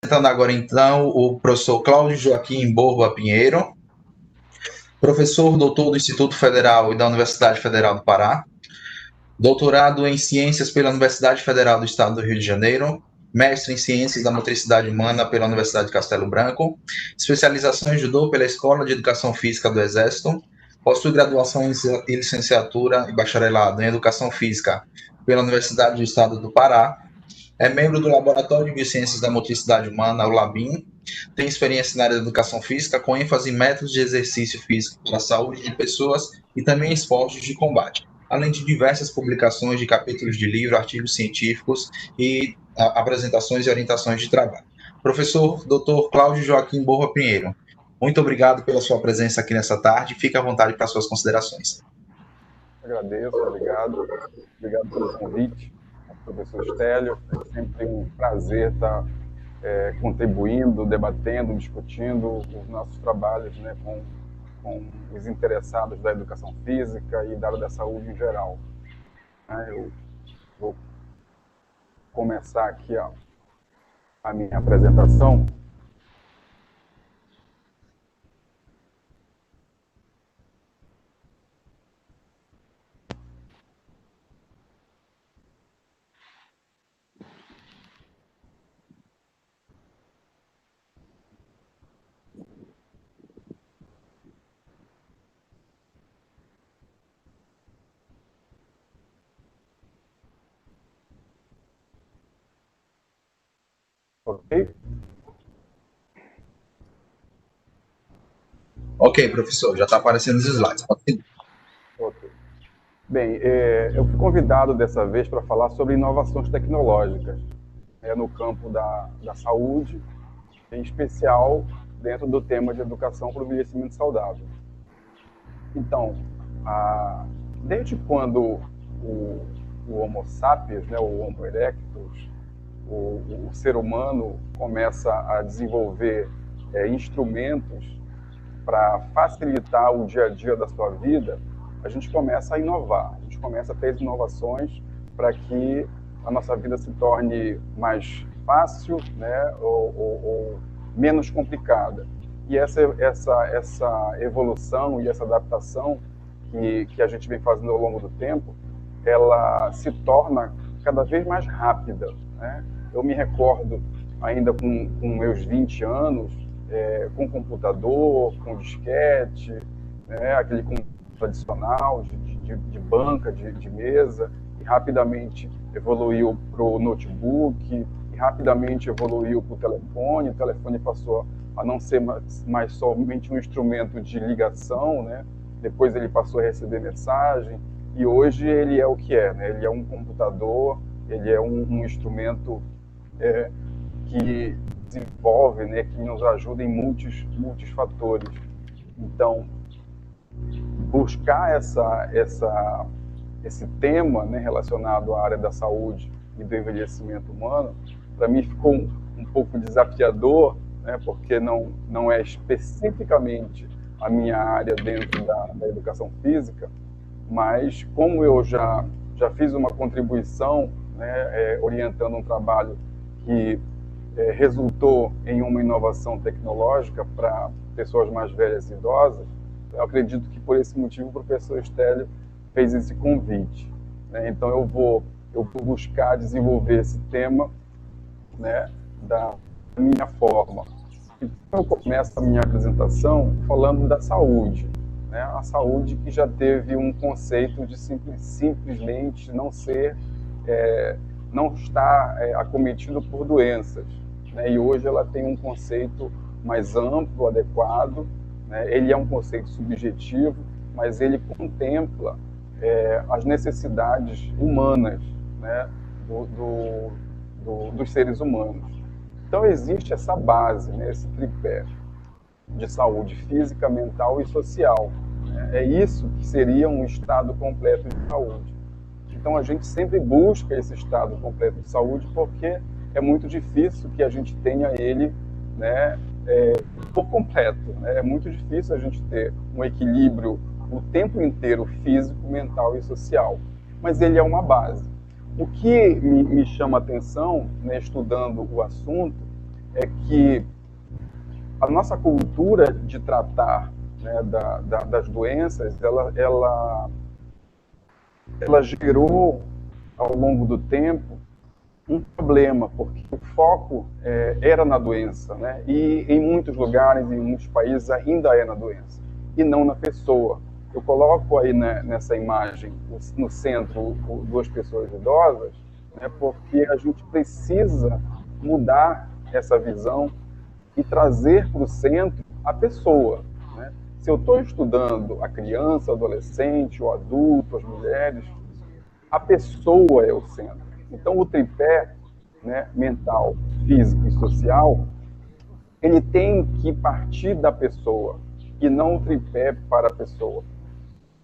Apresentando agora, então, o professor Cláudio Joaquim Borba Pinheiro, professor doutor do Instituto Federal e da Universidade Federal do Pará, doutorado em Ciências pela Universidade Federal do Estado do Rio de Janeiro, mestre em Ciências da Motricidade Humana pela Universidade de Castelo Branco, especialização em Judô pela Escola de Educação Física do Exército, possui graduação em licenciatura e bacharelado em Educação Física pela Universidade do Estado do Pará, é membro do Laboratório de Biociências da Motricidade Humana, o LABIM, tem experiência na área da educação física, com ênfase em métodos de exercício físico para a saúde de pessoas e também em esportes de combate, além de diversas publicações de capítulos de livro, artigos científicos e apresentações e orientações de trabalho. Professor Dr. Cláudio Joaquim Borba Pinheiro, muito obrigado pela sua presença aqui nessa tarde. Fique à vontade para suas considerações. Agradeço, obrigado pelo convite, professor Stélio. É sempre um prazer estar contribuindo, debatendo, discutindo os nossos trabalhos, né, com os interessados da educação física e da área da saúde em geral. Eu vou começar aqui a minha apresentação. Ok? Ok, professor, já está aparecendo os slides. Ok. Bem, eu fui convidado dessa vez para falar sobre inovações tecnológicas no campo da saúde, em especial dentro do tema de educação para o envelhecimento saudável. Então, desde quando o Homo sapiens, né, o Homo erectus, o ser humano começa a desenvolver instrumentos para facilitar o dia a dia da sua vida, a gente começa a inovar, a gente começa a ter inovações para que a nossa vida se torne mais fácil, né, ou menos complicada. E essa evolução e essa adaptação que a gente vem fazendo ao longo do tempo, ela se torna cada vez mais rápida, né? Eu me recordo ainda com meus 20 anos, com computador, com disquete, né, aquele computador tradicional de banca, de mesa, e rapidamente evoluiu para o notebook, e rapidamente evoluiu para o telefone. O telefone passou a não ser mais somente um instrumento de ligação, né? Depois ele passou a receber mensagem, e hoje ele é o que é, né? Ele é um computador, ele é um instrumento que desenvolve, né, que nos ajuda em muitos fatores. Então, buscar esse tema, né, relacionado à área da saúde e do envelhecimento humano, para mim ficou um pouco desafiador, né, porque não é especificamente a minha área dentro da educação física, mas como eu já fiz uma contribuição, né, orientando um trabalho que resultou em uma inovação tecnológica para pessoas mais velhas e idosas, eu acredito que por esse motivo o professor Stélio fez esse convite, né? Então eu vou buscar desenvolver esse tema, né, da minha forma. Então eu começo a minha apresentação falando da saúde, né? A saúde que já teve um conceito de simplesmente não estar acometido por doenças, né? E hoje ela tem um conceito mais amplo, adequado, né? Ele é um conceito subjetivo, mas ele contempla as necessidades humanas, né, dos seres humanos. Então existe essa base, né, esse tripé de saúde física, mental e social, né? É isso que seria um estado completo de saúde. Então a gente sempre busca esse estado completo de saúde porque é muito difícil que a gente tenha ele, né, por completo, né? É muito difícil a gente ter um equilíbrio o tempo inteiro físico, mental e social, mas ele é uma base. O que me chama a atenção, né, estudando o assunto, é que a nossa cultura de tratar, né, das doenças, ela gerou, ao longo do tempo, um problema, porque o foco era na doença, né? E em muitos lugares, em muitos países, ainda é na doença, e não na pessoa. Eu coloco aí, né, nessa imagem, no centro, duas pessoas idosas, né, porque a gente precisa mudar essa visão e trazer para o centro a pessoa, né? Se eu estou estudando a criança, o adolescente, o adulto, as mulheres, a pessoa é o centro. Então, o tripé, né, mental, físico e social, ele tem que partir da pessoa e não o tripé para a pessoa.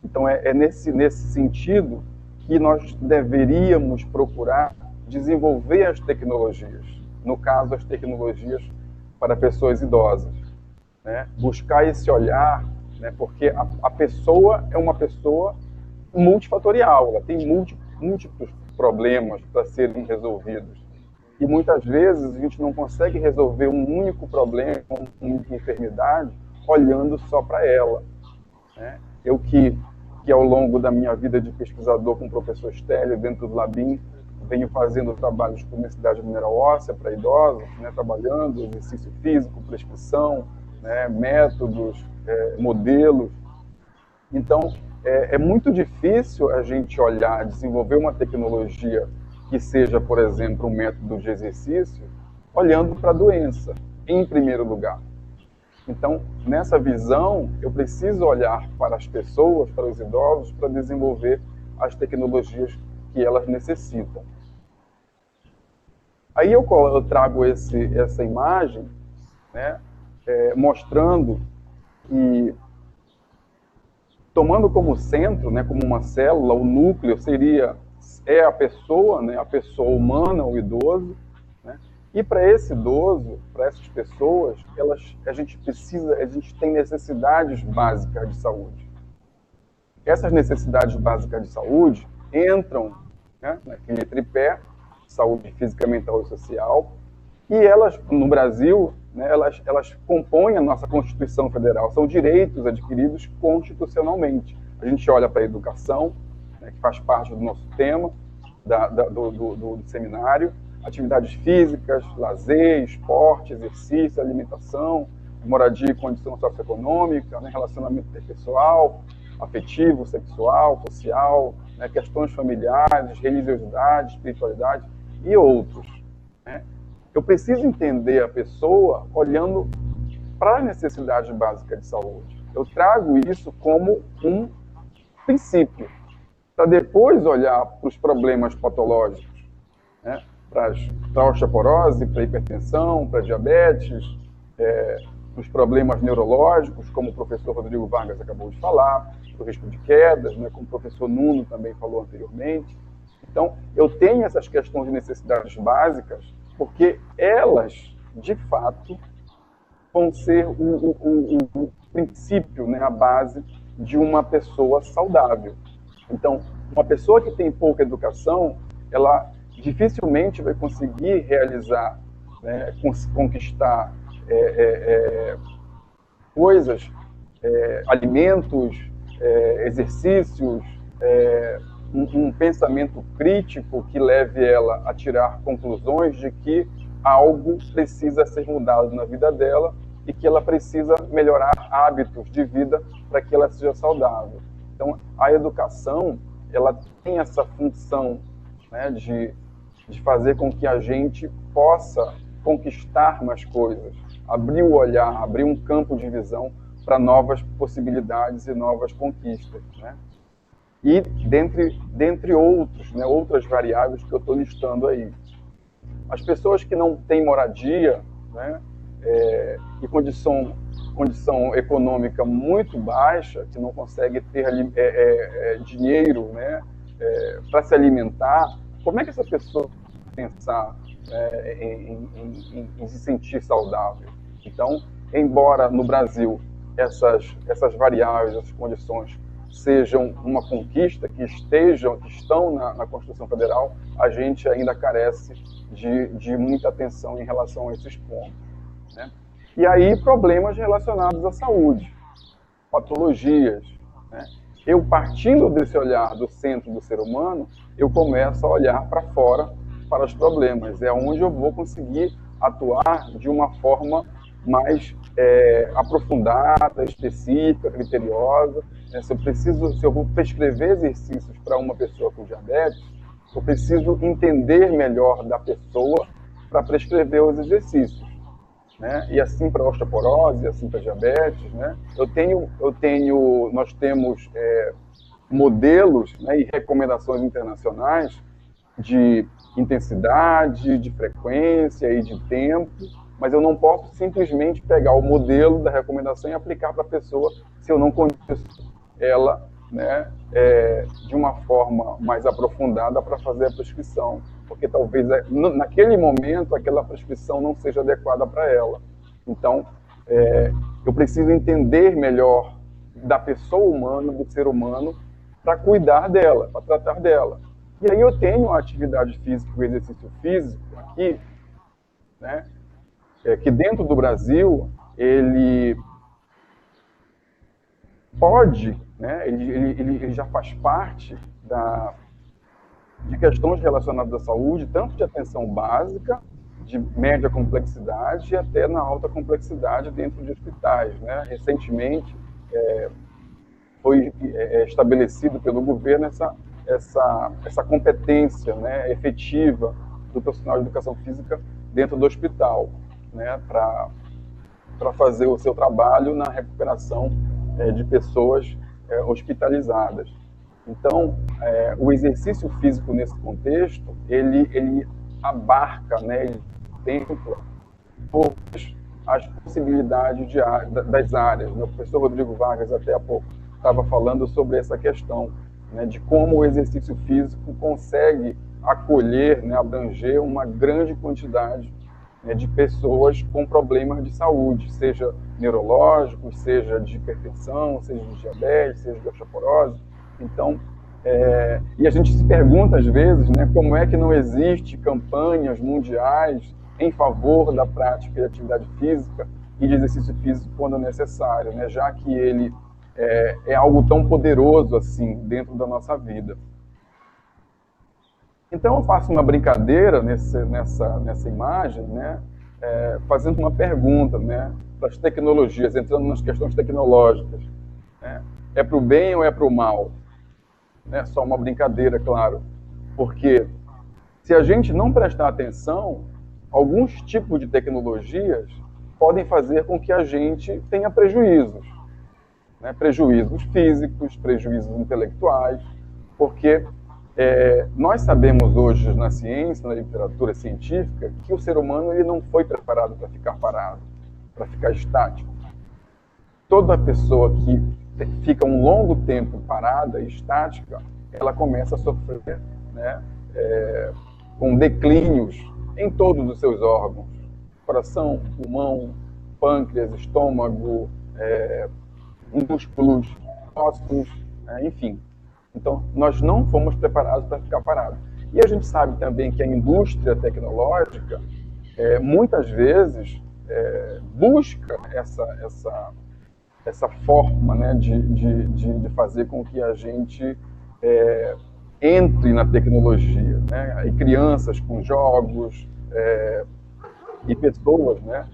Então, é nesse sentido que nós deveríamos procurar desenvolver as tecnologias. No caso, as tecnologias para pessoas idosas, né? Buscar esse olhar, né? Porque a pessoa é uma pessoa multifatorial, ela tem múltiplos problemas para serem resolvidos. E muitas vezes a gente não consegue resolver um único problema, uma única enfermidade, olhando só para ela, né? Eu que ao longo da minha vida de pesquisador com o professor Stélio, dentro do Labim, venho fazendo trabalhos com densidade mineral óssea para idosos, né, trabalhando exercício físico, prescrição, né, métodos, modelos. Então, é muito difícil a gente olhar, desenvolver uma tecnologia que seja, por exemplo, um método de exercício, olhando para a doença, em primeiro lugar. Então, nessa visão, eu preciso olhar para as pessoas, para os idosos, para desenvolver as tecnologias que elas necessitam. Aí eu trago essa imagem, né, mostrando que, tomando como centro, né, como uma célula, o núcleo é a pessoa, né, a pessoa humana, o idoso, né? E para esse idoso, para essas pessoas, a gente tem necessidades básicas de saúde. Essas necessidades básicas de saúde entram, né, naquele tripé: saúde física, mental e social, e elas, no Brasil, né, elas compõem a nossa Constituição Federal, são direitos adquiridos constitucionalmente. A gente olha para a educação, né, que faz parte do nosso tema, do seminário, atividades físicas, lazer, esporte, exercício, alimentação, moradia e condição socioeconômica, né, relacionamento interpessoal, afetivo, sexual, social, né, questões familiares, religiosidade, espiritualidade e outros, né? Eu preciso entender a pessoa olhando para a necessidade básica de saúde. Eu trago isso como um princípio, para depois olhar para os problemas patológicos, né? Para a osteoporose, para a hipertensão, para a diabetes, os problemas neurológicos, como o professor Rodrigo Vargas acabou de falar, o risco de quedas, né, como o professor Nuno também falou anteriormente. Então, eu tenho essas questões de necessidades básicas, porque elas, de fato, vão ser o princípio, né, a base de uma pessoa saudável. Então, uma pessoa que tem pouca educação, ela dificilmente vai conseguir realizar, né, conquistar coisas, alimentos, exercícios, um pensamento crítico que leve ela a tirar conclusões de que algo precisa ser mudado na vida dela e que ela precisa melhorar hábitos de vida para que ela seja saudável. Então, a educação, ela tem essa função, né, de fazer com que a gente possa conquistar mais coisas, abrir o olhar, abrir um campo de visão para novas possibilidades e novas conquistas, né? E dentre outros, né, outras variáveis que eu estou listando aí. As pessoas que não têm moradia, né, e condição econômica muito baixa, que não consegue ter dinheiro, né, para se alimentar, como é que essa pessoa pensar em se sentir saudável? Então, embora no Brasil essas variáveis, essas condições sejam uma conquista, que estão na Constituição Federal, a gente ainda carece de muita atenção em relação a esses pontos, né? E aí, problemas relacionados à saúde, patologias, né? Eu, partindo desse olhar do centro do ser humano, eu começo a olhar para fora, para os problemas. É onde eu vou conseguir atuar de uma forma mais aprofundada, específica, criteriosa. Se eu vou prescrever exercícios para uma pessoa com diabetes, eu preciso entender melhor da pessoa para prescrever os exercícios, né? E assim para a osteoporose, assim para a diabetes, né? Nós temos modelos, né, e recomendações internacionais de intensidade, de frequência e de tempo, mas eu não posso simplesmente pegar o modelo da recomendação e aplicar para a pessoa se eu não conheço ela, né, de uma forma mais aprofundada para fazer a prescrição, porque talvez naquele momento aquela prescrição não seja adequada para ela. Então, eu preciso entender melhor da pessoa humana, do ser humano, para cuidar dela, para tratar dela. E aí eu tenho a atividade física, o exercício físico aqui, né, que dentro do Brasil ele pode, né, ele já faz parte de questões relacionadas à saúde, tanto de atenção básica, de média complexidade e até na alta complexidade dentro de hospitais, né? Recentemente foi estabelecido pelo governo essa competência, né, efetiva do profissional de educação física dentro do hospital, né, para fazer o seu trabalho na recuperação de pessoas hospitalizadas. Então, o exercício físico nesse contexto, ele abarca, né, ele contempla todas as possibilidades das áreas. O professor Rodrigo Vargas, até há pouco, estava falando sobre essa questão, né, de como o exercício físico consegue acolher, né, abranger uma grande quantidade, né, de pessoas com problemas de saúde, seja neurológicos, seja de hipertensão, seja de diabetes, seja de osteoporose. Então, e a gente se pergunta às vezes, né, como é que não existe campanhas mundiais em favor da prática de atividade física e de exercício físico quando necessário, né, já que ele é algo tão poderoso assim dentro da nossa vida. Então eu faço uma brincadeira nessa imagem, né, fazendo uma pergunta, né, das tecnologias, entrando nas questões tecnológicas, né, é para o bem ou é para o mal? Né, só uma brincadeira, claro, porque se a gente não prestar atenção, alguns tipos de tecnologias podem fazer com que a gente tenha prejuízos, né, prejuízos físicos, prejuízos intelectuais, porque nós sabemos hoje na ciência, na literatura científica, que o ser humano ele não foi preparado para ficar parado, para ficar estático. Toda pessoa que fica um longo tempo parada e estática, ela começa a sofrer, né, com declínios em todos os seus órgãos, coração, pulmão, pâncreas, estômago, músculos, ossos, enfim. Então, nós não fomos preparados para ficar parados. E a gente sabe também que a indústria tecnológica, muitas vezes, busca essa forma, né, de fazer com que a gente entre na tecnologia, né? E crianças com jogos e pessoas, né?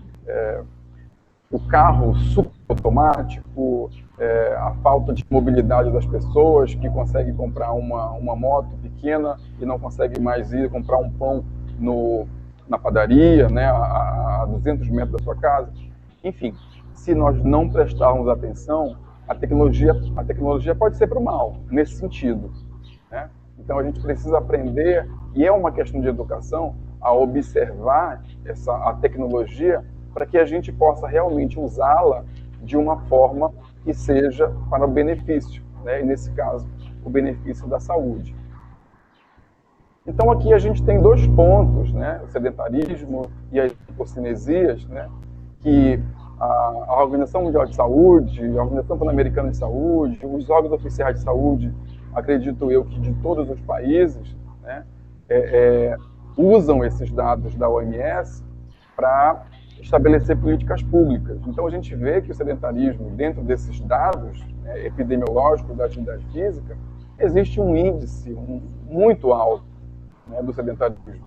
O carro super automático, a falta de mobilidade das pessoas que conseguem comprar uma moto pequena e não conseguem mais ir comprar um pão na padaria, né, a 200 metros da sua casa. Enfim, se nós não prestarmos atenção, a tecnologia pode ser para o mal, nesse sentido, né? Então a gente precisa aprender, e é uma questão de educação, a observar a tecnologia para que a gente possa realmente usá-la de uma forma que seja para o benefício, né? E nesse caso, o benefício da saúde. Então aqui a gente tem dois pontos, né? O sedentarismo e as hipocinesias, né? Que a Organização Mundial de Saúde, a Organização Pan-Americana de Saúde, os órgãos oficiais de saúde, acredito eu que de todos os países, né, usam esses dados da OMS para estabelecer políticas públicas. Então, a gente vê que o sedentarismo, dentro desses dados, né, epidemiológicos da atividade física, existe um índice muito alto, né, do sedentarismo.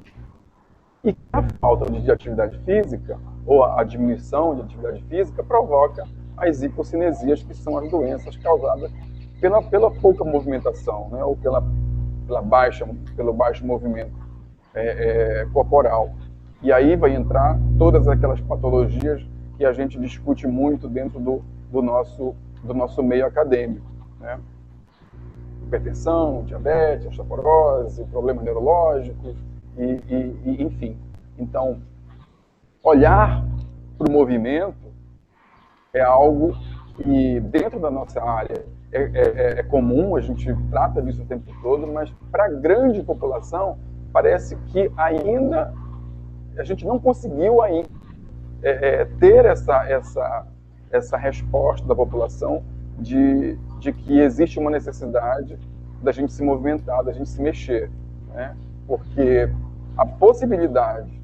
E a falta de atividade física, ou a diminuição de atividade física, provoca as hipocinesias, que são as doenças causadas pela pouca movimentação, né, ou pelo baixo movimento corporal. E aí vai entrar todas aquelas patologias que a gente discute muito dentro do nosso meio acadêmico, né? Hipertensão, diabetes, osteoporose, problemas neurológicos, enfim. Então, olhar para o movimento é algo que, dentro da nossa área, é comum, a gente trata disso o tempo todo, mas para a grande população, parece que ainda a gente não conseguiu ainda ter essa resposta da população de que existe uma necessidade da gente se movimentar, da gente se mexer, né? Porque a possibilidade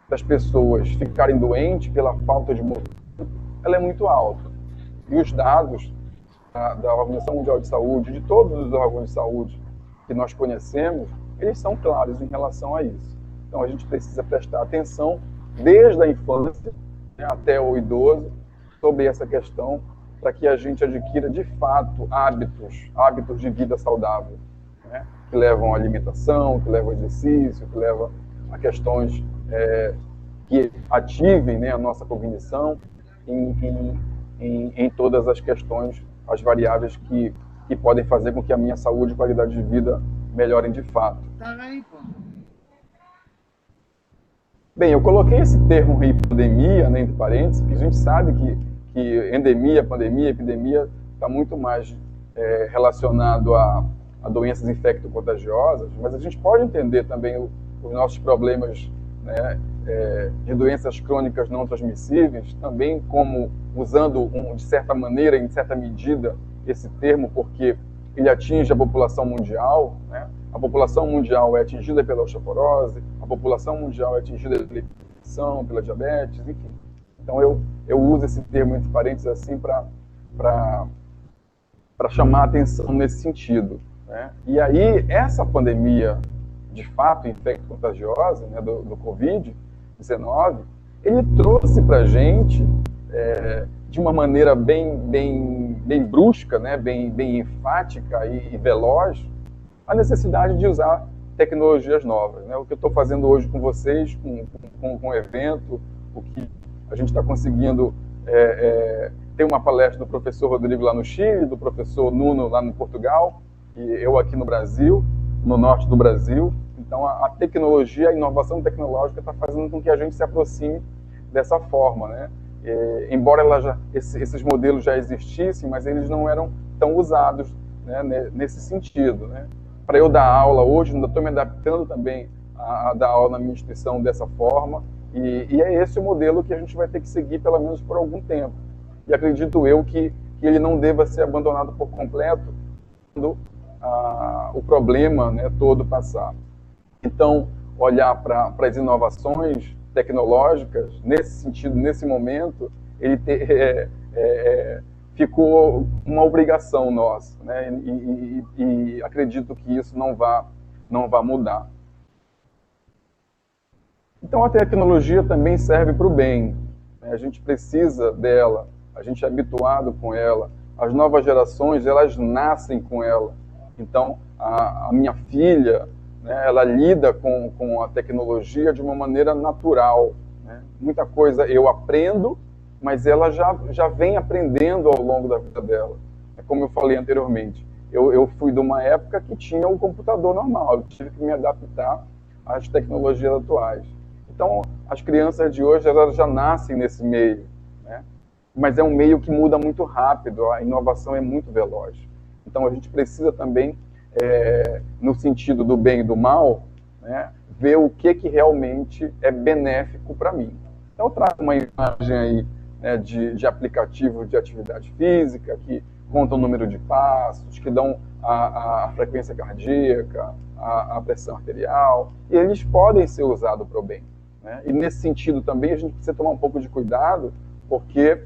das pessoas ficarem doentes pela falta de movimento, ela é muito alta. E os dados da Organização Mundial de Saúde, de todos os órgãos de saúde que nós conhecemos, eles são claros em relação a isso. Então, a gente precisa prestar atenção, desde a infância, né, até o idoso, sobre essa questão, para que a gente adquira, de fato, hábitos de vida saudável, né, que levam à alimentação, que levam ao exercício, que levam a questões que ativem, né, a nossa cognição em todas as questões, as variáveis que podem fazer com que a minha saúde e qualidade de vida melhorem de fato. Bem, eu coloquei esse termo pandemia, né, entre parênteses, porque a gente sabe que endemia, pandemia, epidemia está muito mais relacionado a doenças infecto-contagiosas, mas a gente pode entender também os nossos problemas, né, de doenças crônicas não transmissíveis, também como usando, de certa maneira, em certa medida, esse termo, porque ele atinge a população mundial, né? A população mundial é atingida pela osteoporose, a população mundial é atingida pela hipertensão, pela diabetes, enfim. Então eu uso esse termo entre parênteses assim para chamar a atenção nesse sentido, né? E aí essa pandemia, de fato, infecto-contagiosa, né, do Covid-19, ele trouxe para a gente, de uma maneira bem brusca, né, bem enfática e veloz, a necessidade de usar tecnologias novas, né? O que eu estou fazendo hoje com vocês, com o evento, o que a gente está conseguindo ter uma palestra do professor Rodrigo lá no Chile, do professor Nuno lá no Portugal, e eu aqui no Brasil, no norte do Brasil. Então, a tecnologia, a inovação tecnológica está fazendo com que a gente se aproxime dessa forma, né? Embora esses modelos já existissem, mas eles não eram tão usados, né, nesse sentido, né? Para eu dar aula hoje, ainda estou me adaptando também a dar aula na minha instituição dessa forma, e é esse o modelo que a gente vai ter que seguir pelo menos por algum tempo. E acredito eu que ele não deva ser abandonado por completo quando o problema, né, todo passar. Então, olhar para as inovações tecnológicas, nesse sentido, nesse momento, ele ficou uma obrigação nossa, né? E acredito que isso não vá mudar. Então, a tecnologia também serve para o bem, né? A gente precisa dela, a gente é habituado com ela, as novas gerações, elas nascem com ela. Então, a minha filha, né, ela lida com a tecnologia de uma maneira natural, né? Muita coisa eu aprendo, mas ela já vem aprendendo ao longo da vida dela. É como eu falei anteriormente, eu fui de uma época que tinha um computador normal, eu tive que me adaptar às tecnologias atuais. Então, as crianças de hoje, elas já nascem nesse meio, né? Mas é um meio que muda muito rápido, a inovação é muito veloz. Então, a gente precisa também, no sentido do bem e do mal, né, ver o que realmente é benéfico para mim. Então, eu trago uma imagem aí né, de aplicativos de atividade física, que contam o número de passos, que dão a frequência cardíaca, a pressão arterial, e eles podem ser usados para o bem, né? E nesse sentido também a gente precisa tomar um pouco de cuidado, porque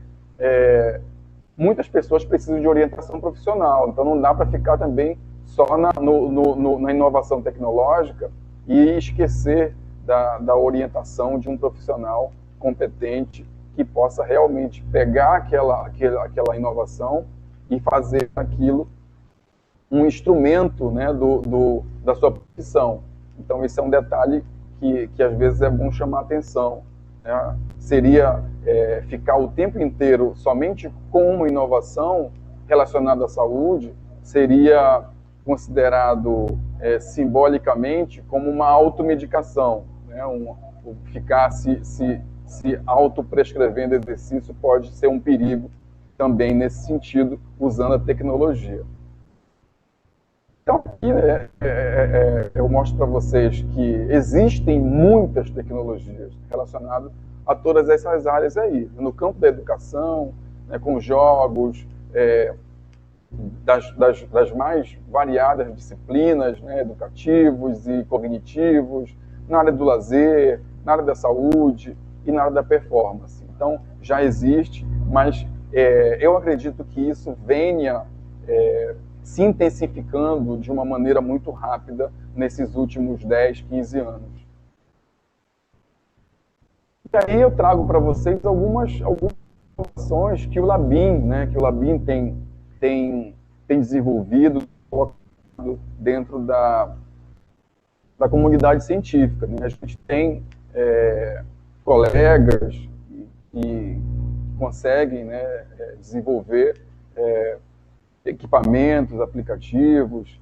muitas pessoas precisam de orientação profissional, então não dá para ficar também só na inovação tecnológica e esquecer da orientação de um profissional competente que possa realmente pegar aquela inovação e fazer aquilo um instrumento, né, da sua profissão. Então, esse é um detalhe que às vezes é bom chamar a atenção, né? Seria ficar o tempo inteiro somente com uma inovação relacionada à saúde, seria considerado simbolicamente como uma automedicação, né? Ficar se autoprescrevendo exercício pode ser um perigo também nesse sentido, usando a tecnologia. Então, aqui eu mostro para vocês que existem muitas tecnologias relacionadas a todas essas áreas aí. No campo da educação, né, com jogos, das mais variadas disciplinas, né, educativos e cognitivos, na área do lazer, na área da saúde e na área da performance. Então, já existe, mas eu acredito que isso venha se intensificando de uma maneira muito rápida nesses últimos 10, 15 anos. E aí eu trago para vocês algumas informações que o Labin, né, tem desenvolvido dentro da comunidade científica, né? A gente tem colegas que conseguem, né, desenvolver equipamentos, aplicativos,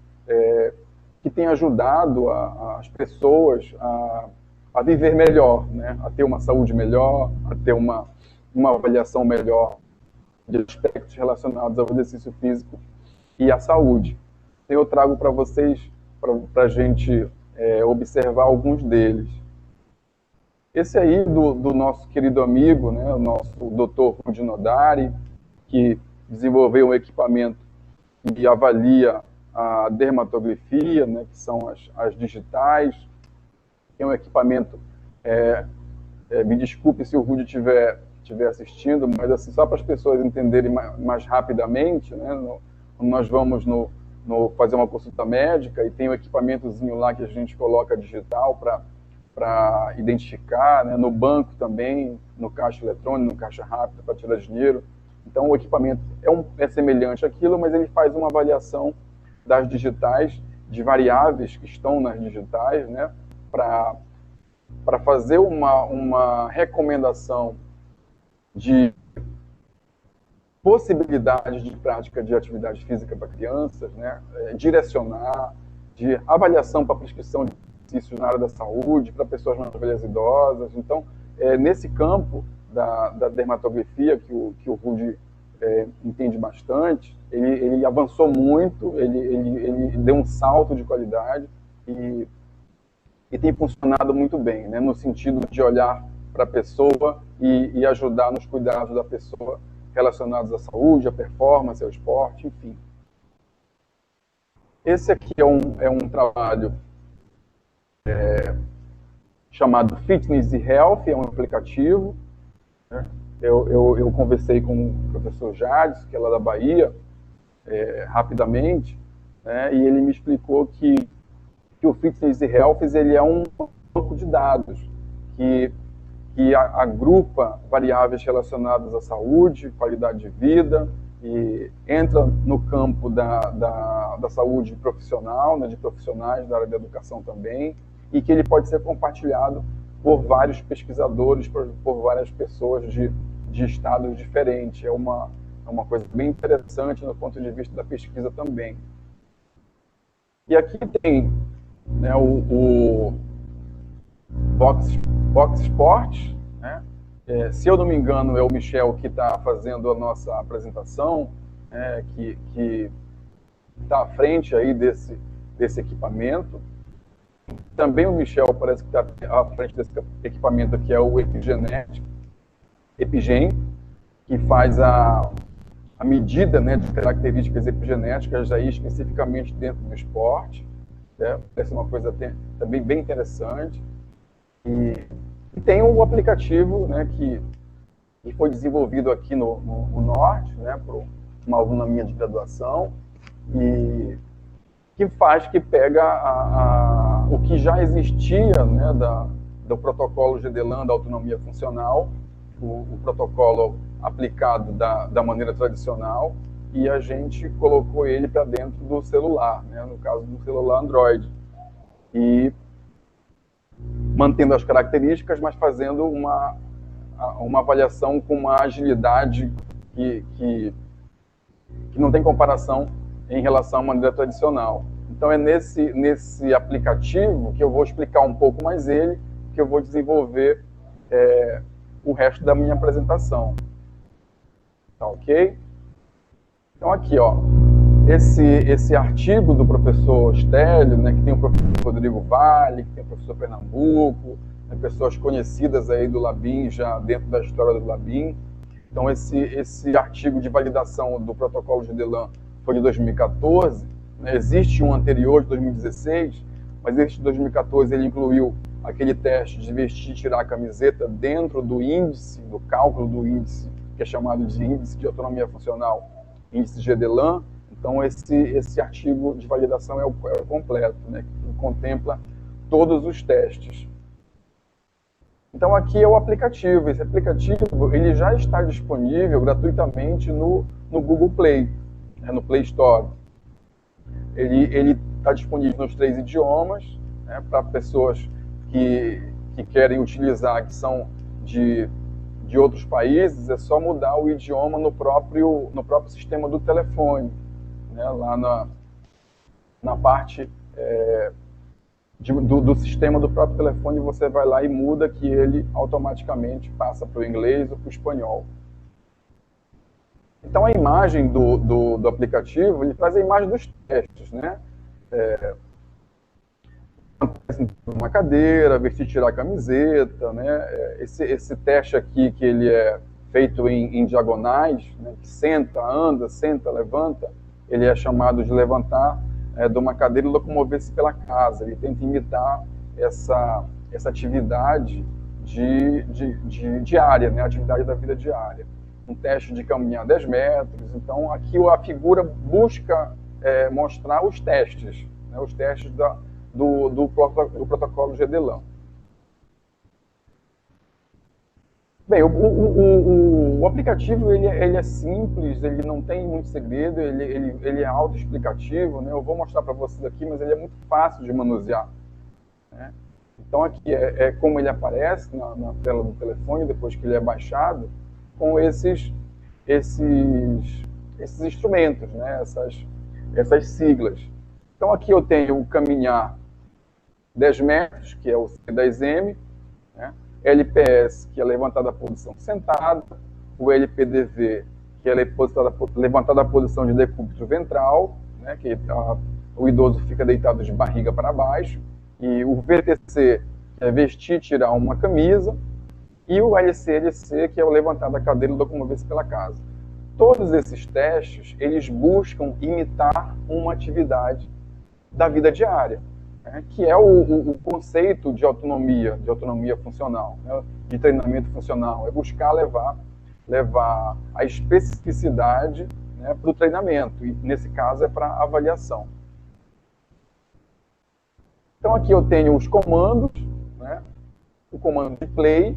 que têm ajudado as pessoas a viver melhor, né? A ter uma saúde melhor, a ter uma avaliação melhor de aspectos relacionados ao exercício físico e à saúde. Eu trago para vocês, para a gente observar alguns deles. Esse aí do nosso querido amigo, né, o nosso Dr. Rudy Nodari, que desenvolveu um equipamento que avalia a dermatografia, né, que são as digitais. É um equipamento, me desculpe se o Rudy estiver assistindo, mas assim, só para as pessoas entenderem mais rapidamente, né, nós vamos fazer uma consulta médica e tem um equipamentozinho lá que a gente coloca digital para identificar, né, no banco também, no caixa eletrônico, no caixa rápido para tirar dinheiro. Então o equipamento é semelhante àquilo, mas ele faz uma avaliação das digitais, de variáveis que estão nas digitais, né, para fazer uma recomendação de possibilidades de prática de atividade física para crianças, né, direcionar, de avaliação para prescrição de exercícios na área da saúde, para pessoas mais velhas e idosas. Então, nesse campo da dermatografia, que o Rudy entende bastante, ele avançou muito, ele deu um salto de qualidade e tem funcionado muito bem, né, no sentido de olhar para a pessoa e ajudar nos cuidados da pessoa relacionados à saúde, à performance, ao esporte, enfim. Esse aqui é um trabalho chamado Fitness e Health, é um aplicativo, né? Eu conversei com o professor Jades, que é lá da Bahia, rapidamente, né? E ele me explicou que o Fitness e Health ele é um banco de dados que agrupa variáveis relacionadas à saúde, qualidade de vida, e entra no campo da saúde profissional, né, de profissionais da área da educação também, e que ele pode ser compartilhado por vários pesquisadores, por várias pessoas de estados diferentes. É uma coisa bem interessante no ponto de vista da pesquisa também. E aqui tem, né, o Box Sports, né? Se eu não me engano, é o Michel que está fazendo a nossa apresentação, que está à frente aí desse equipamento. Também o Michel parece que está à frente desse equipamento, que é o Epigen, que faz a medida, né, de características epigenéticas aí especificamente dentro do esporte, né? Essa é uma coisa também bem interessante. E tem o aplicativo, né, que foi desenvolvido aqui no Norte, né, por uma aluna minha de graduação, e que pega o que já existia, né, do protocolo GDLAN da autonomia funcional, o protocolo aplicado da maneira tradicional, e a gente colocou ele para dentro do celular, né, no caso do celular Android, e mantendo as características, mas fazendo uma avaliação com uma agilidade que não tem comparação em relação à maneira tradicional. Então é nesse aplicativo que eu vou explicar um pouco mais ele, que eu vou desenvolver o resto da minha apresentação. Tá ok? Então aqui, ó, esse artigo do professor Stélio, né, que tem o professor Rodrigo Vale, que tem o professor Pernambuco, né, pessoas conhecidas aí do LABIM, já dentro da história do LABIM. Então esse artigo de validação do protocolo GDLAN foi de 2014, né, existe um anterior de 2016, mas esse de 2014 ele incluiu aquele teste de vestir e tirar a camiseta dentro do índice, do cálculo do índice, que é chamado de índice de autonomia funcional, índice GDLAN. Então esse artigo de validação é o completo, né, que contempla todos os testes. Então aqui é o aplicativo. Esse aplicativo ele já está disponível gratuitamente no Google Play, né, no Play Store. Ele está disponível nos 3 idiomas, né, para pessoas que querem utilizar, que são de outros países, é só mudar o idioma no próprio sistema do telefone, né, lá na parte do sistema do próprio telefone. Você vai lá e muda, que ele automaticamente passa para o inglês ou para o espanhol. Então a imagem do aplicativo, ele traz a imagem dos testes, né? Uma cadeira, vestir, tirar a camiseta, né? Esse teste aqui, que ele é feito em diagonais, né? Que senta, anda, senta, levanta, ele é chamado de levantar de uma cadeira e locomover-se pela casa. Ele tenta imitar essa atividade diária, né? A atividade da vida diária. Um teste de caminhar 10 metros. Então, aqui a figura busca mostrar os testes, né? Os testes do protocolo GDLAN. Bem, o aplicativo ele é simples, ele não tem muito segredo, ele é autoexplicativo, né? Eu vou mostrar para vocês aqui, mas ele é muito fácil de manusear, né? Então aqui é como ele aparece na tela do telefone, depois que ele é baixado, com esses instrumentos, né? Essas siglas. Então aqui eu tenho o caminhar 10 metros, que é o C10M, né? LPS, que é levantada a posição sentada, o LPDV, que é levantada a posição de decúbito ventral, né? Que o idoso fica deitado de barriga para baixo, e o VTC, que é vestir e tirar uma camisa, e o LCLC, que é o levantar da cadeira e locomover-se pela casa. Todos esses testes, eles buscam imitar uma atividade da vida diária, né, que é o conceito de autonomia funcional, né, de treinamento funcional, é buscar levar a especificidade, né, para o treinamento, e nesse caso é para a avaliação. Então aqui eu tenho os comandos, né, o comando de play,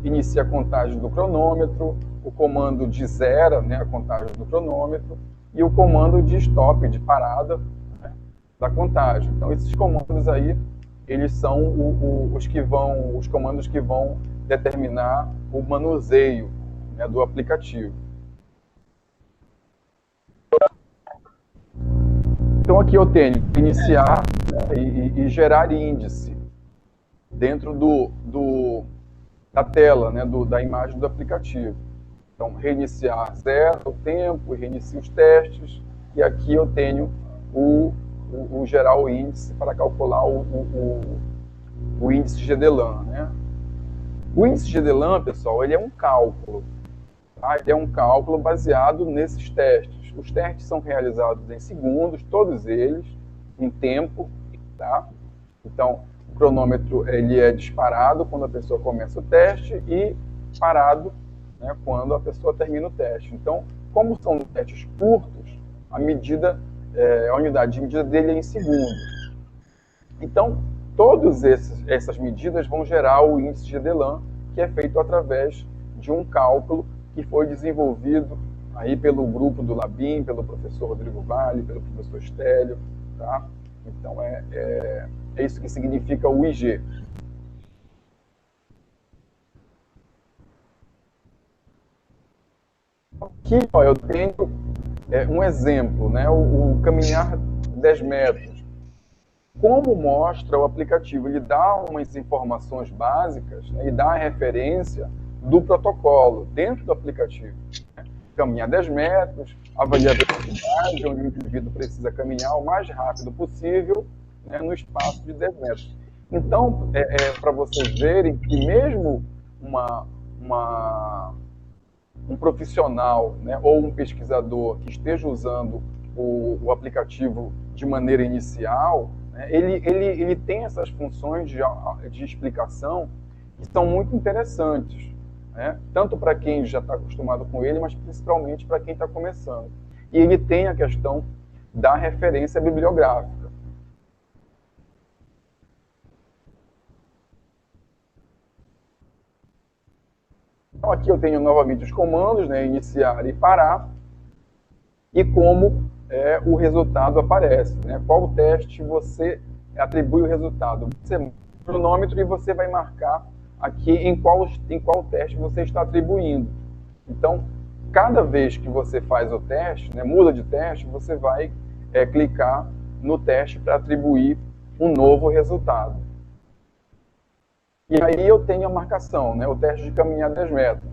inicia a contagem do cronômetro, o comando de zero, né, a contagem do cronômetro, e o comando de stop, de parada, né, da contagem. Então esses comandos aí, eles são os comandos que vão determinar o manuseio, né, do aplicativo. Então aqui eu tenho iniciar, né, e gerar índice dentro da tela, né, da imagem do aplicativo. Então, reiniciar zero o tempo, reinicio os testes, e aqui eu tenho o gerar o índice para calcular o índice GDLAN, né? O índice GDLAN, pessoal, ele é um cálculo. Tá? Ele é um cálculo baseado nesses testes. Os testes são realizados em segundos, todos eles, em tempo. Tá? Então, o cronômetro ele é disparado quando a pessoa começa o teste e parado, né, quando a pessoa termina o teste. Então, como são testes curtos, a unidade de medida dele é em segundos. Então, todas essas medidas vão gerar o índice de Edelman, que é feito através de um cálculo que foi desenvolvido aí pelo grupo do Labim, pelo professor Rodrigo Vale, pelo professor Stélio, tá? Então, é isso que significa o IG. Aqui, ó, eu tenho um exemplo, né? O caminhar 10 metros. Como mostra o aplicativo? Ele dá umas informações básicas, né, e dá a referência do protocolo dentro do aplicativo. Né? Caminhar 10 metros, avaliar a velocidade, onde o indivíduo precisa caminhar o mais rápido possível, né, no espaço de 10 metros. Então, para vocês verem que mesmo um profissional, né, ou um pesquisador que esteja usando o aplicativo de maneira inicial, né, ele tem essas funções de explicação que são muito interessantes, né, tanto para quem já está acostumado com ele, mas principalmente para quem está começando. E ele tem a questão da referência bibliográfica. Então, aqui eu tenho novamente os comandos, né, iniciar e parar, e como o resultado aparece, né? Qual teste você atribui o resultado. Você marca o cronômetro e você vai marcar aqui em qual teste você está atribuindo. Então, cada vez que você faz o teste, né, muda de teste, você vai clicar no teste para atribuir um novo resultado. E aí eu tenho a marcação, né, o teste de caminhar 10 metros.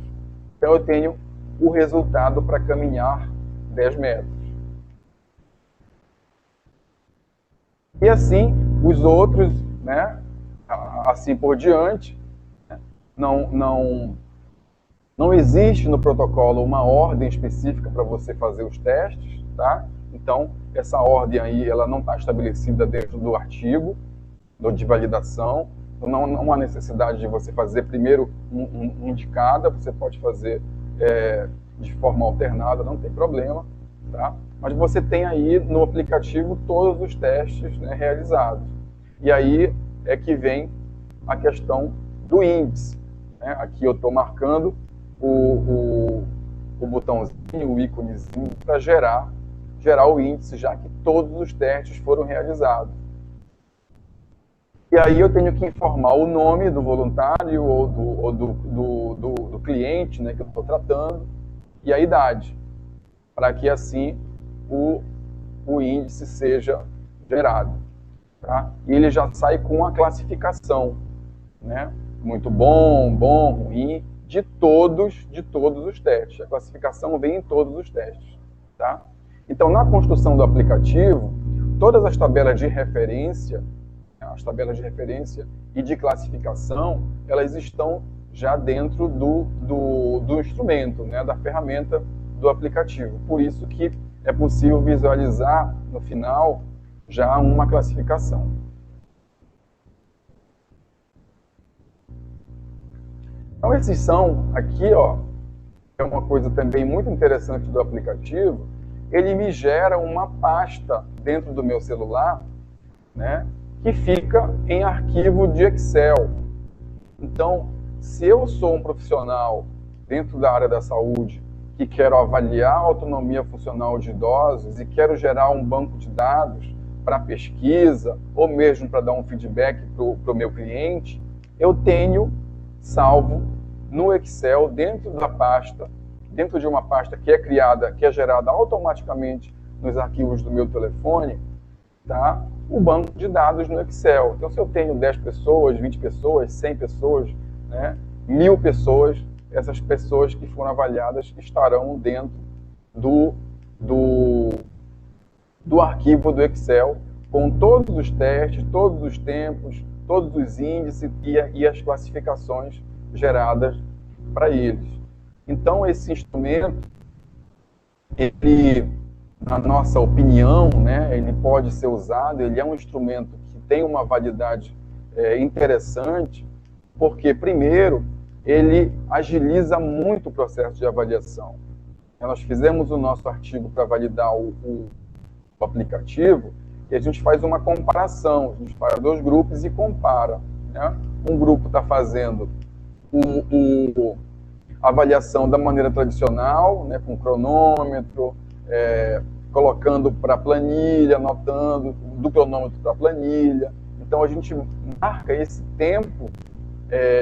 Então eu tenho o resultado para caminhar 10 metros. E assim, os outros, né, assim por diante. Não existe no protocolo uma ordem específica para você fazer os testes, tá? Então, essa ordem aí, ela não está estabelecida dentro do artigo de validação. Não há necessidade de você fazer primeiro um de cada, você pode fazer de forma alternada, não tem problema, tá? Mas você tem aí no aplicativo todos os testes, né, realizados. E aí é que vem a questão do índice, né? Aqui eu estou marcando o botãozinho, o íconezinho, para gerar o índice, já que todos os testes foram realizados. E aí eu tenho que informar o nome do voluntário ou do cliente, né, que eu estou tratando, e a idade, para que assim o índice seja gerado. Tá? E ele já sai com a classificação, né? Muito bom, ruim, de todos os testes. A classificação vem em todos os testes. Tá? Então, na construção do aplicativo, todas as tabelas de referência e de classificação, elas estão já dentro do instrumento, né, da ferramenta do aplicativo. Por isso que é possível visualizar no final já uma classificação. Então, esses são aqui, ó, é uma coisa também muito interessante do aplicativo, ele me gera uma pasta dentro do meu celular, né, que fica em arquivo de Excel. Então, se eu sou um profissional dentro da área da saúde que quero avaliar a autonomia funcional de idosos e quero gerar um banco de dados para pesquisa ou mesmo para dar um feedback para o meu cliente, eu tenho salvo no Excel, dentro de uma pasta que é criada, que é gerada automaticamente nos arquivos do meu telefone, tá? O banco de dados no Excel. Então, se eu tenho 10 pessoas, 20 pessoas, 100 pessoas, né, 1000 pessoas, essas pessoas que foram avaliadas estarão dentro do arquivo do Excel, com todos os testes, todos os tempos, todos os índices e as classificações geradas para eles. Então, esse instrumento, ele, na nossa opinião, né, ele pode ser usado, ele é um instrumento que tem uma validade interessante, porque, primeiro, ele agiliza muito o processo de avaliação. Nós fizemos o nosso artigo para validar o aplicativo e a gente faz uma comparação, a gente faz 2 grupos e compara. Né? Um grupo está fazendo a avaliação da maneira tradicional, né, com cronômetro, colocando para a planilha, anotando do cronômetro para a planilha. Então, a gente marca esse tempo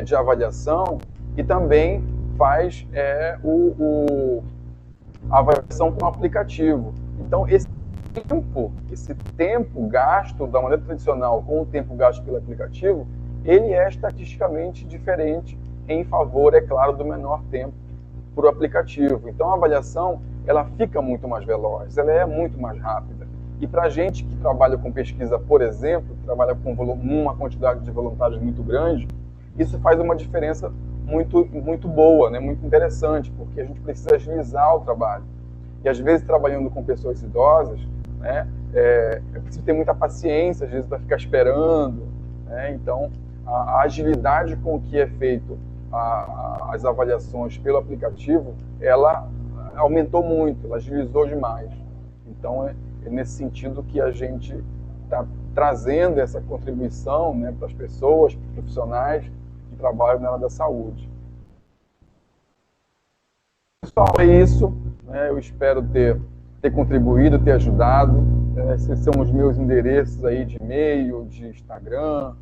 de avaliação e também faz a avaliação com o aplicativo. Então, esse tempo gasto da maneira tradicional com o tempo gasto pelo aplicativo, ele é estatisticamente diferente em favor, é claro, do menor tempo para o aplicativo. Então, a avaliação, ela fica muito mais veloz, ela é muito mais rápida. E para a gente que trabalha com pesquisa, por exemplo, que trabalha com uma quantidade de voluntários muito grande, isso faz uma diferença muito boa, né? Muito interessante, porque a gente precisa agilizar o trabalho. E às vezes, trabalhando com pessoas idosas, né, é preciso ter muita paciência, às vezes, para ficar esperando. Né? Então, a agilidade com que é feito as avaliações pelo aplicativo, ela aumentou muito, ela agilizou demais. Então, é nesse sentido que a gente está trazendo essa contribuição, né, para as pessoas, para os profissionais que trabalham na área da saúde. Pessoal, é isso. Né? Eu espero ter contribuído, ter ajudado. Esses são os meus endereços aí de e-mail, de Instagram.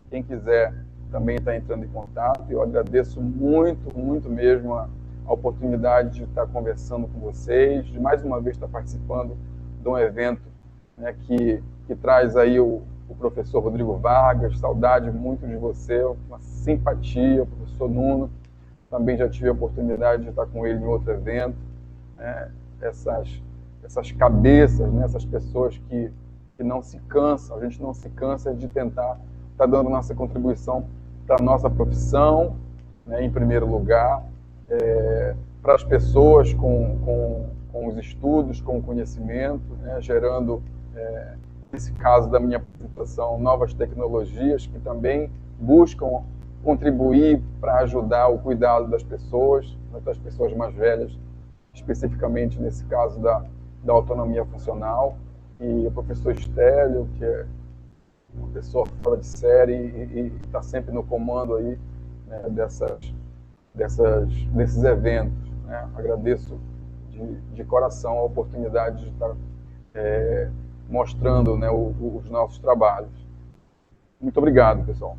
Quem quiser também está entrando em contato. Eu agradeço muito, muito mesmo a oportunidade de estar conversando com vocês, de mais uma vez estar participando de um evento, né, que traz aí o professor Rodrigo Vargas. Saudade muito de você, uma simpatia, o professor Nuno. Também já tive a oportunidade de estar com ele em outro evento. Né? Essas cabeças, né? Essas pessoas que não se cansam, a gente não se cansa de tentar estar dando nossa contribuição para a nossa profissão, né? Em primeiro lugar, para as pessoas com os estudos, com o conhecimento, né? Gerando, nesse caso da minha apresentação, novas tecnologias que também buscam contribuir para ajudar o cuidado das pessoas mais velhas, especificamente nesse caso da autonomia funcional. E o professor Estélio, que é uma pessoa fora de série e está sempre no comando aí, né, desses eventos. Né? Agradeço de coração a oportunidade de estar mostrando, né, os nossos trabalhos. Muito obrigado, pessoal.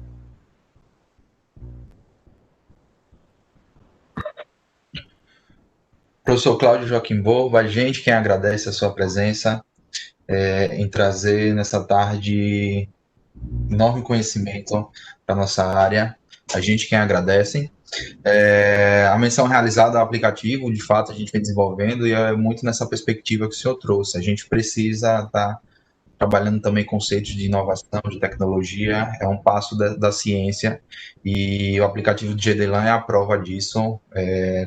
Professor Cláudio Joaquim Borba, a gente quem agradece a sua presença em trazer nessa tarde enorme conhecimento para a nossa área. A gente quem agradece. A menção realizada ao aplicativo, de fato, a gente vem desenvolvendo e é muito nessa perspectiva que o senhor trouxe. A gente precisa estar trabalhando também conceitos de inovação, de tecnologia, é um passo da ciência, e o aplicativo de GDLAN é a prova disso,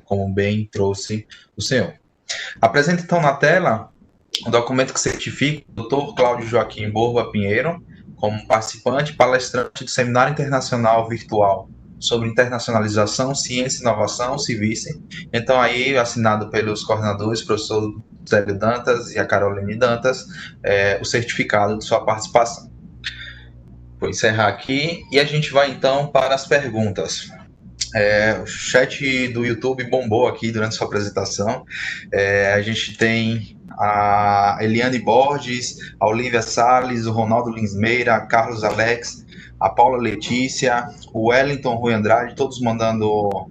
como bem trouxe o senhor. Apresenta então na tela o documento que certifica o Dr. Cláudio Joaquim Borba Pinheiro como participante e palestrante do Seminário Internacional Virtual sobre Internacionalização, Ciência e Inovação, CIVICE. Então, aí, assinado pelos coordenadores, o professor Zélio Dantas e a Caroline Dantas, o certificado de sua participação. Vou encerrar aqui e a gente vai, então, para as perguntas. O chat do YouTube bombou aqui durante sua apresentação. A gente tem a Eliane Borges, a Olivia Salles, o Ronaldo Linsmeira, a Carlos Alex, a Paula Letícia, o Wellington Rui Andrade, todos mandando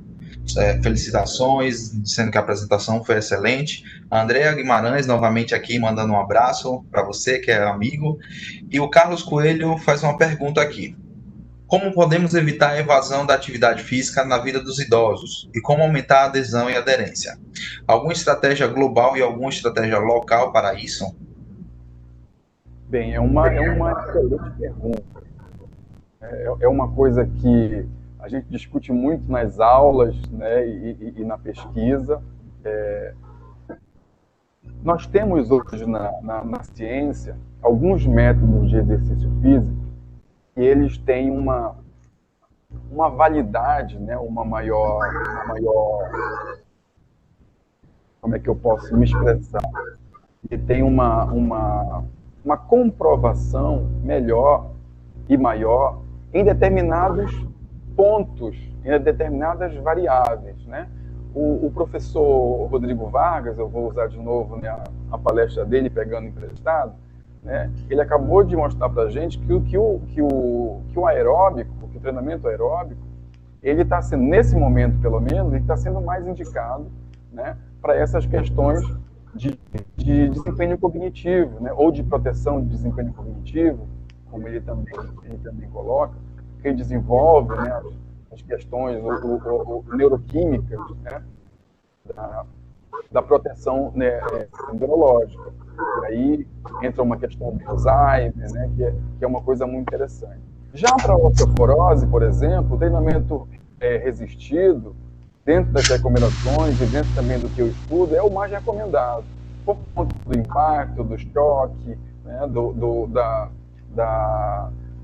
felicitações, dizendo que a apresentação foi excelente. A Andrea Guimarães, novamente aqui, mandando um abraço para você, que é amigo. E o Carlos Coelho faz uma pergunta aqui. Como podemos evitar a evasão da atividade física na vida dos idosos? E como aumentar a adesão e aderência? Alguma estratégia global e alguma estratégia local para isso? Bem, é uma excelente pergunta. É uma coisa que a gente discute muito nas aulas, né, e na pesquisa. Nós temos hoje na ciência alguns métodos de exercício físico e eles têm uma validade, né, uma maior, como é que eu posso me expressar? E tem uma comprovação melhor e maior em determinados pontos, em determinadas variáveis, né? O professor Rodrigo Vargas, eu vou usar de novo, né, a palestra dele, pegando emprestado, né? Ele acabou de mostrar para a gente que o aeróbico, que o treinamento aeróbico, ele está sendo, nesse momento pelo menos, ele está sendo mais indicado, né, para essas questões de desempenho cognitivo, né, ou de proteção de desempenho cognitivo, como ele também coloca, que ele desenvolve, né, as questões neuroquímicas, né, da proteção, né, neurológica. E aí entra uma questão de Alzheimer, né, que é uma coisa muito interessante. Já para a osteoporose, por exemplo, o treinamento resistido, dentro das recomendações e dentro também do que eu estudo, é o mais recomendado, por conta do impacto, do choque, né,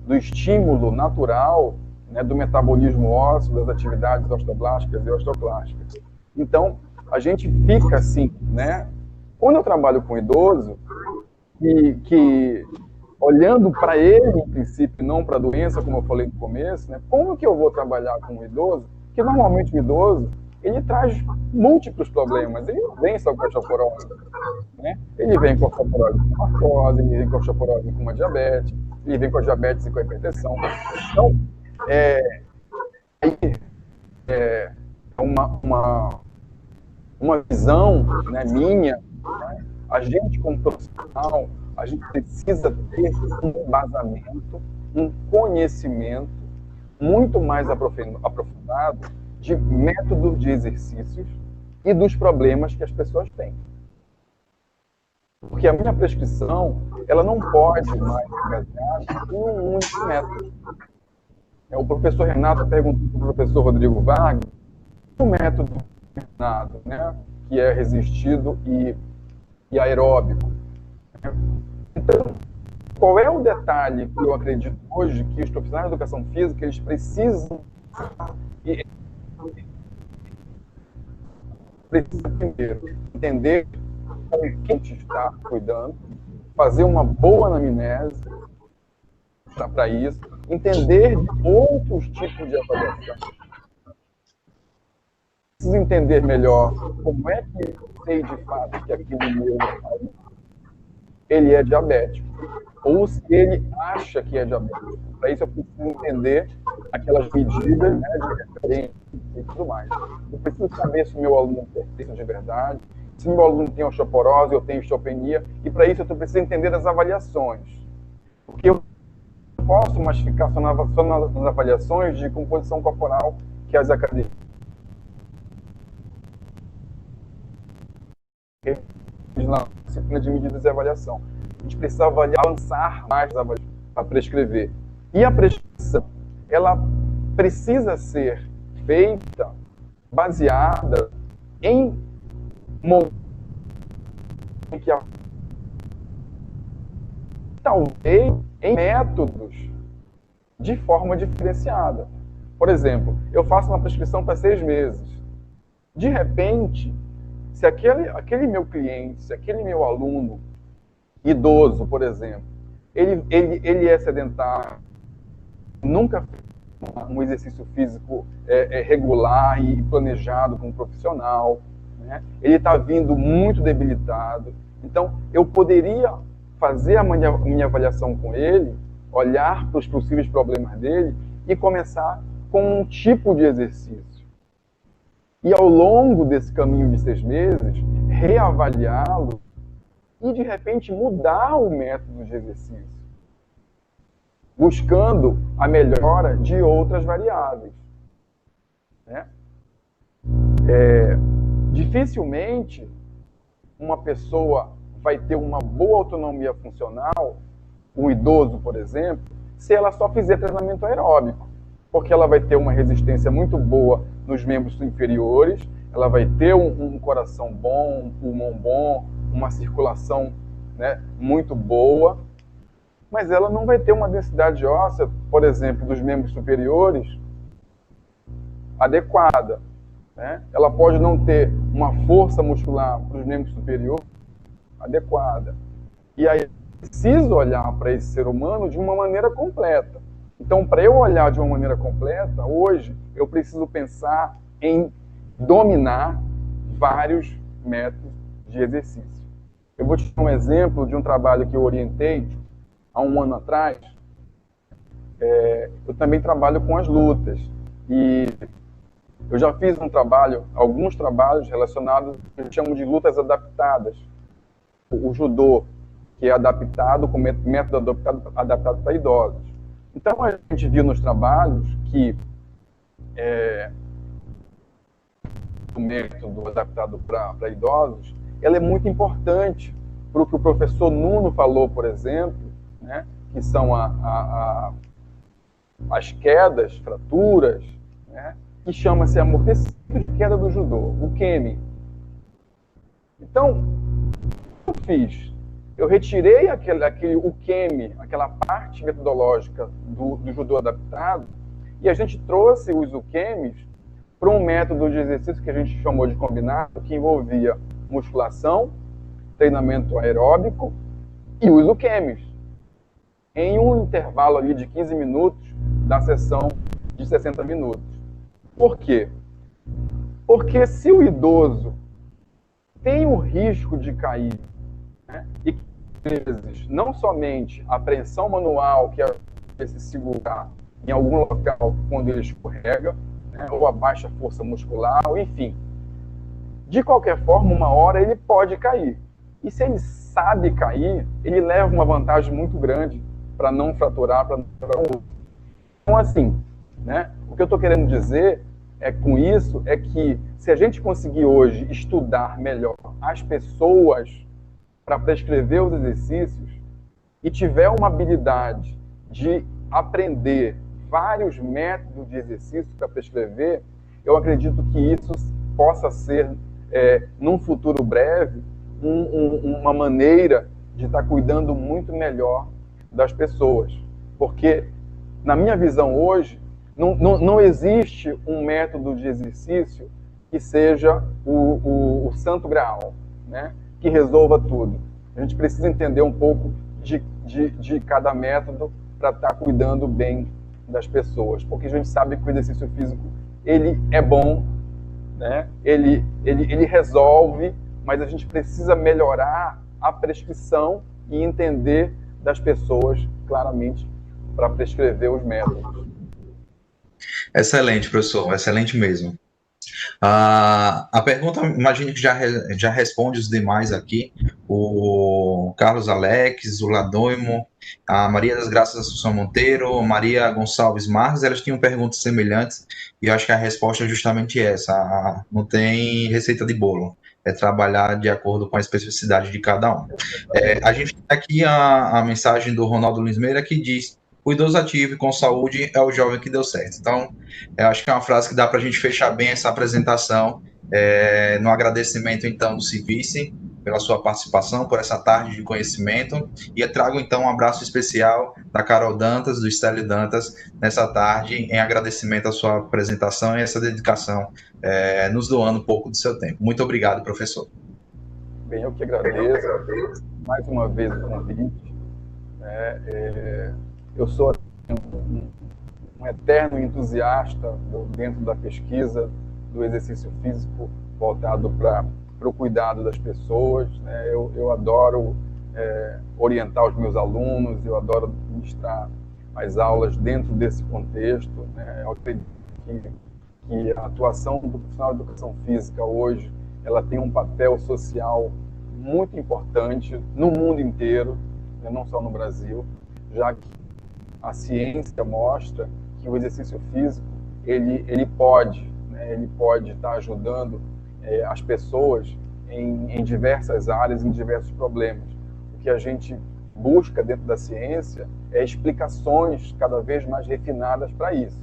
do estímulo natural, né, do metabolismo ósseo, das atividades osteoblásticas e osteoclásticas. Então, a gente fica assim, né? Quando eu trabalho com idoso, que olhando para ele, em princípio, não para a doença, como eu falei no começo, né? Como que eu vou trabalhar com um idoso? Que normalmente o idoso, ele traz múltiplos problemas. Ele não vem só com osteoporose, né? Ele vem com osteoporose com artrose, ele vem com osteoporose com uma diabetes, ele vem com a diabetes e com a hipertensão. Então, uma visão, né, minha, né? A gente como profissional, a gente precisa ter um embasamento, um conhecimento muito mais aprofundado de métodos de exercícios e dos problemas que as pessoas têm. Porque a minha prescrição, ela não pode mais ser baseada em um único método. O professor Renato perguntou para o professor Rodrigo Vargas o método Renato, né, que é resistido e aeróbico. Então, qual é o detalhe que eu acredito hoje que os profissionais de educação física eles precisam primeiro entender com quem te está cuidando, fazer uma boa anamnese para isso, entender outros tipos de avaliação. Preciso entender melhor como é que eu sei de fato que aquele meu ele é diabético, ou se ele acha que é diabético. Para isso eu preciso entender aquelas medidas, né, de referência e tudo mais. Eu preciso saber se o meu aluno tem isso de verdade, se o meu aluno tem osteoporose, eu tenho osteopenia, e para isso eu preciso entender as avaliações. Porque eu não posso mais ficar só nas avaliações de composição corporal que as academias na disciplina de medidas e avaliação. A gente precisa avançar mais para prescrever. E a prescrição, ela precisa ser feita baseada em talvez em métodos de forma diferenciada. Por exemplo, eu faço uma prescrição para 6 meses. De repente, se aquele meu cliente, se aquele meu aluno idoso, por exemplo, ele é sedentário, nunca fez um exercício físico regular e planejado com um profissional, né? Ele está vindo muito debilitado. Então, eu poderia fazer a minha avaliação com ele, olhar para os possíveis problemas dele e começar com um tipo de exercício. E ao longo desse caminho de 6 meses, reavaliá-lo e, de repente, mudar o método de exercício, buscando a melhora de outras variáveis, né? Dificilmente uma pessoa vai ter uma boa autonomia funcional, um idoso, por exemplo, se ela só fizer treinamento aeróbico. porque ela vai ter uma resistência muito boa nos membros inferiores, ela vai ter um coração bom, um pulmão bom, uma circulação, né, muito boa, mas ela não vai ter uma densidade óssea, por exemplo, dos membros superiores adequada, né? Ela pode não ter uma força muscular para os membros superiores adequada. E aí, preciso olhar para esse ser humano de uma maneira completa. Então, para eu olhar de uma maneira completa, hoje, eu preciso pensar em dominar vários métodos de exercício. Eu vou te dar um exemplo de um trabalho que eu orientei há um ano atrás. Eu também trabalho com as lutas. E eu já fiz alguns trabalhos relacionados que eu chamo de lutas adaptadas. O judô, que é adaptado, com método adaptado para idosos. Então, a gente viu nos trabalhos que o método adaptado para idosos, ela é muito importante para o que o professor Nuno falou, por exemplo, né, que são as quedas, fraturas, né, que chama-se amortecimento de queda do judô, o Kemi. Então, o que eu fiz? Eu retirei o Kemi, aquela parte metodológica do judô adaptado, e a gente trouxe os Ukemis para um método de exercício que a gente chamou de combinado, que envolvia musculação, treinamento aeróbico e os Ukemis, em um intervalo ali de 15 minutos da sessão de 60 minutos. Por quê? Porque se o idoso tem o risco de cair, né, e vezes, não somente a pressão manual, que é se segurar em algum local quando ele escorrega, né, ou a baixa força muscular, enfim. De qualquer forma, uma hora ele pode cair. E se ele sabe cair, ele leva uma vantagem muito grande para não fraturar, para não fraturar o osso. Então, assim, né, o que eu estou querendo dizer com isso é que se a gente conseguir hoje estudar melhor as pessoas para prescrever os exercícios e tiver uma habilidade de aprender vários métodos de exercício para prescrever, eu acredito que isso possa ser, num futuro breve, uma maneira de estar cuidando muito melhor das pessoas. Porque, na minha visão hoje, não existe um método de exercício que seja o santo graal, né? Que resolva tudo. A gente precisa entender um pouco de cada método para estar cuidando bem das pessoas, porque a gente sabe que o exercício físico ele é bom, né? Ele resolve, mas a gente precisa melhorar a prescrição e entender das pessoas claramente para prescrever os métodos. Excelente, professor, excelente mesmo. A pergunta, imagino que já responde os demais aqui, o Carlos Alex, o Ladoimo, a Maria das Graças Assunção Monteiro, Maria Gonçalves Marques, elas tinham perguntas semelhantes, e eu acho que a resposta é justamente essa, não tem receita de bolo, é trabalhar de acordo com a especificidade de cada um. A gente tem aqui a mensagem do Ronaldo Lismeira que diz: o idoso ativo e com saúde é o jovem que deu certo. Então, eu acho que é uma frase que dá para a gente fechar bem essa apresentação, no agradecimento, então, do Civice, pela sua participação, por essa tarde de conhecimento, e eu trago, então, um abraço especial da Carol Dantas, do Estélio Dantas, nessa tarde, em agradecimento à sua apresentação e essa dedicação, nos doando um pouco do seu tempo. Muito obrigado, professor. Bem, eu que agradeço mais uma vez o convite. Eu sou um eterno entusiasta dentro da pesquisa do exercício físico voltado para o cuidado das pessoas, né? Eu adoro orientar os meus alunos, eu adoro ministrar as aulas dentro desse contexto, né? Eu acredito que a atuação do profissional de educação física hoje ela tem um papel social muito importante no mundo inteiro, né? Não só no Brasil, já que a ciência mostra que o exercício físico ele pode estar ajudando as pessoas em diversas áreas, em diversos problemas. O que a gente busca dentro da ciência é explicações cada vez mais refinadas para isso.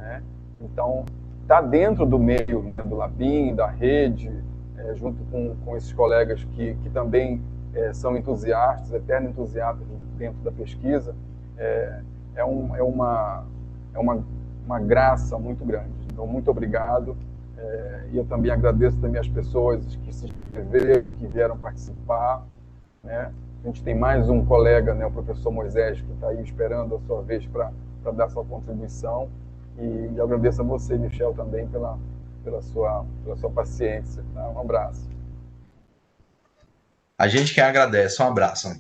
né? Então, está dentro do meio, né, do Labin, da rede, junto com esses colegas que também são entusiastas, eternos entusiastas dentro da pesquisa, é uma graça muito grande. Então, muito obrigado. E eu também agradeço também as pessoas que se inscreveram, que vieram participar, né? A gente tem mais um colega, né, o professor Moisés, que está aí esperando a sua vez para dar sua contribuição. E eu agradeço a você, Michel, também pela sua paciência. Tá? Um abraço. A gente que agradece. Um abraço.